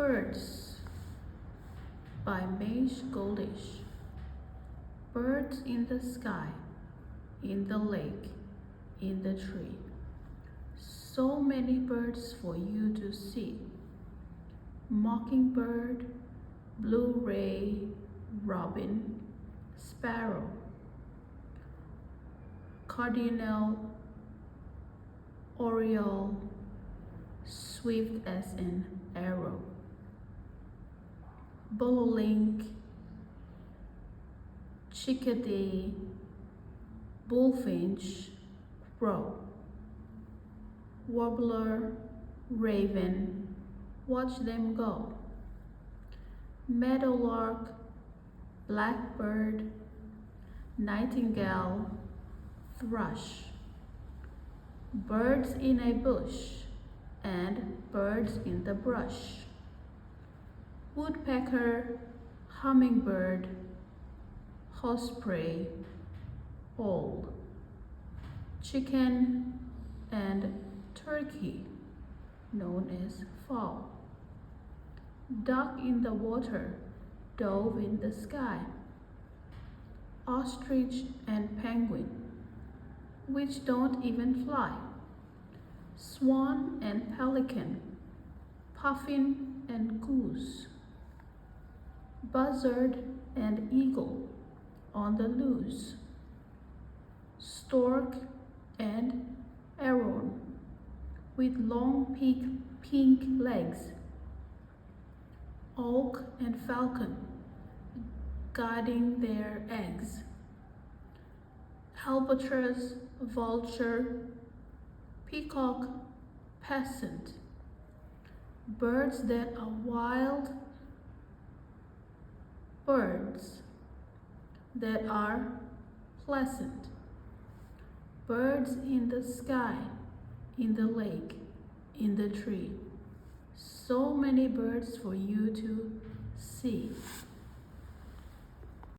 Birds by Maish Goldish. Birds in the sky, in the lake, in the tree. So many birds for you to see. Mockingbird, blue ray, robin, sparrow, cardinal, oriole, swift as an arrow, bobolink, chickadee, bullfinch, crow, warbler, raven, watch them go, meadowlark, blackbird, nightingale, thrush, birds in a bush, and birds in the brush, woodpecker, hummingbird, osprey, owl, chicken, and turkey, known as fowl, duck in the water, dove in the sky, ostrich and penguin, which don't even fly, swan and pelican, puffin and goose, buzzard and eagle on the loose, stork and heron with long pink legs, auk and falcon guarding their eggs, albatross, vulture, peacock, pheasant, birds that are wild, birds that are pleasant, birds in the sky, in the lake, in the tree. So many birds for you to see.